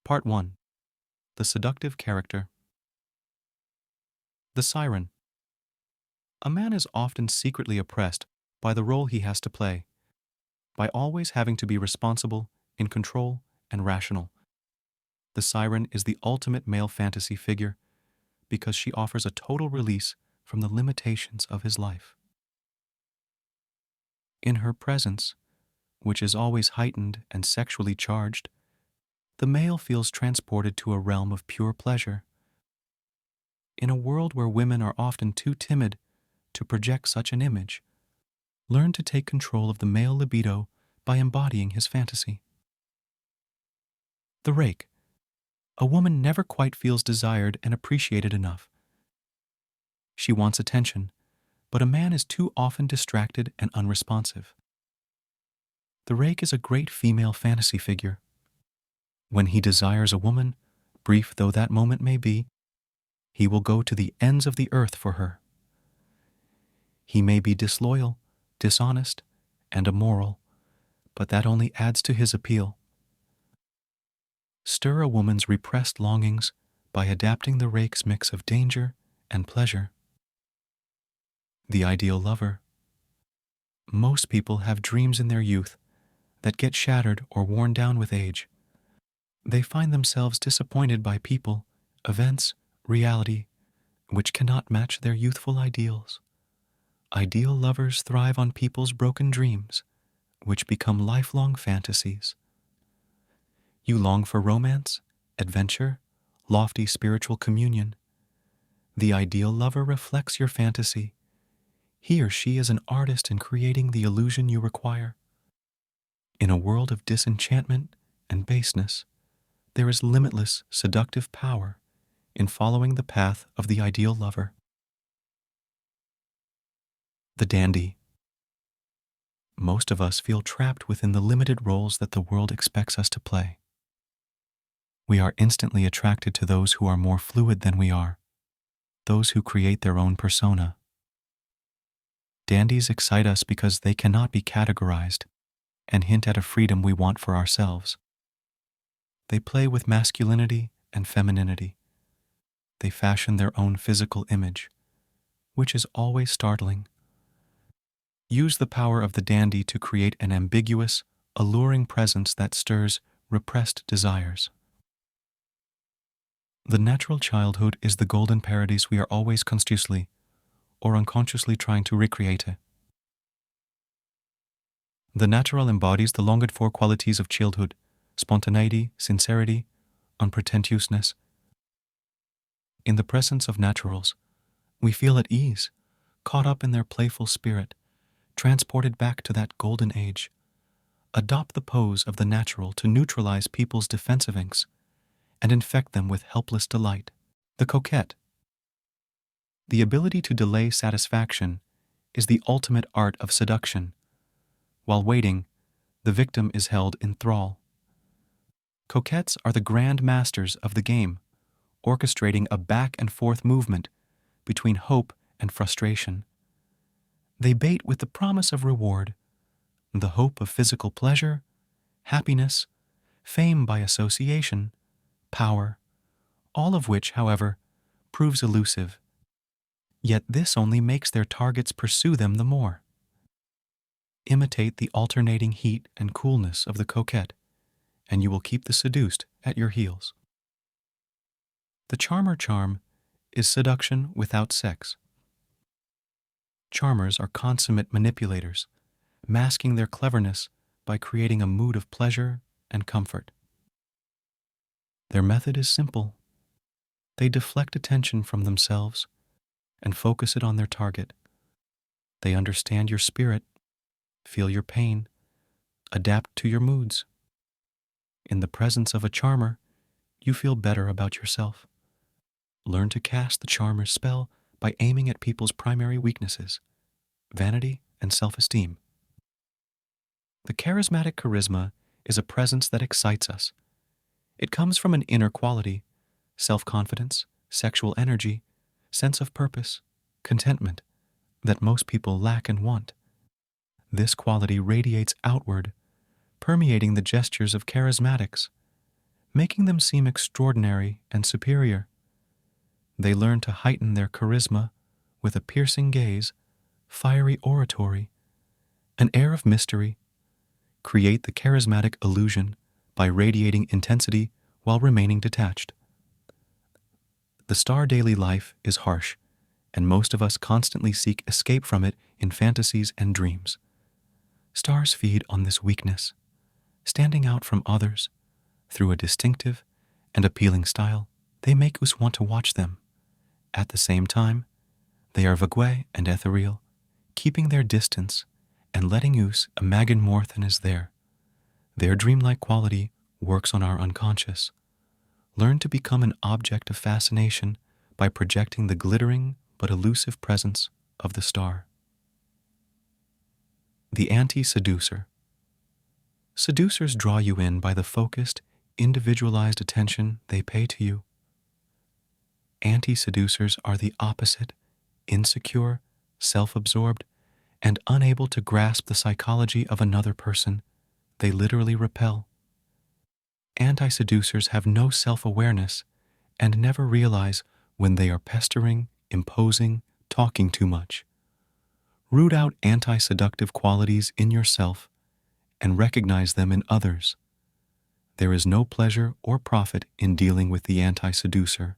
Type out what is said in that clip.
Part 1. The Seductive Character. The Siren. A man is often secretly oppressed by the role he has to play, by always having to be responsible, in control, and rational. The siren is the ultimate male fantasy figure because she offers a total release from the limitations of his life. In her presence, which is always heightened and sexually charged, the male feels transported to a realm of pure pleasure. In a world where women are often too timid to project such an image, learn to take control of the male libido by embodying his fantasy. The rake. A woman never quite feels desired and appreciated enough. She wants attention, but a man is too often distracted and unresponsive. The rake is a great female fantasy figure. When he desires a woman, brief though that moment may be, he will go to the ends of the earth for her. He may be disloyal, dishonest, and immoral, but that only adds to his appeal. Stir a woman's repressed longings by adapting the rake's mix of danger and pleasure. The ideal lover. Most people have dreams in their youth that get shattered or worn down with age. They find themselves disappointed by people, events, reality, which cannot match their youthful ideals. Ideal lovers thrive on people's broken dreams, which become lifelong fantasies. You long for romance, adventure, lofty spiritual communion. The ideal lover reflects your fantasy. He or she is an artist in creating the illusion you require. In a world of disenchantment and baseness, there is limitless seductive power in following the path of the ideal lover. The dandy. Most of us feel trapped within the limited roles that the world expects us to play. We are instantly attracted to those who are more fluid than we are, those who create their own persona. Dandies excite us because they cannot be categorized and hint at a freedom we want for ourselves. They play with masculinity and femininity. They fashion their own physical image, which is always startling. Use the power of the dandy to create an ambiguous, alluring presence that stirs repressed desires. The natural childhood is the golden paradise we are always consciously or unconsciously trying to recreate. The natural embodies the longed-for qualities of childhood: spontaneity, sincerity, unpretentiousness. In the presence of naturals, we feel at ease, caught up in their playful spirit, transported back to that golden age. Adopt the pose of the natural to neutralize people's defensive inks and infect them with helpless delight. The coquette. The ability to delay satisfaction is the ultimate art of seduction. While waiting, the victim is held in thrall. Coquettes are the grand masters of the game, orchestrating a back and forth movement between hope and frustration. They bait with the promise of reward, the hope of physical pleasure, happiness, fame by association, power, all of which, however, proves elusive. Yet this only makes their targets pursue them the more. Imitate the alternating heat and coolness of the coquette, and you will keep the seduced at your heels. The charmer charm is seduction without sex. Charmers are consummate manipulators, masking their cleverness by creating a mood of pleasure and comfort. Their method is simple. They deflect attention from themselves and focus it on their target. They understand your spirit, feel your pain, adapt to your moods. In the presence of a charmer, you feel better about yourself. Learn to cast the charmer's spell by aiming at people's primary weaknesses: vanity and self-esteem. The charismatic charisma is a presence that excites us. It comes from an inner quality: self-confidence, sexual energy, sense of purpose, contentment, that most people lack and want. This quality radiates outward, permeating the gestures of charismatics, making them seem extraordinary and superior. They learn to heighten their charisma with a piercing gaze, fiery oratory, an air of mystery, create the charismatic illusion by radiating intensity while remaining detached. The star daily life is harsh, and most of us constantly seek escape from it in fantasies and dreams. Stars feed on this weakness, standing out from others through a distinctive and appealing style. They make us want to watch them. At the same time, they are vague and ethereal, keeping their distance and letting us imagine more than is there. Their dreamlike quality works on our unconscious. Learn to become an object of fascination by projecting the glittering but elusive presence of the star. The anti-seducer. Seducers draw you in by the focused, individualized attention they pay to you. Anti-seducers are the opposite, insecure, self-absorbed, and unable to grasp the psychology of another person. They literally repel. Anti-seducers have no self-awareness and never realize when they are pestering, imposing, talking too much. Root out anti-seductive qualities in yourself and recognize them in others. There is no pleasure or profit in dealing with the anti-seducer.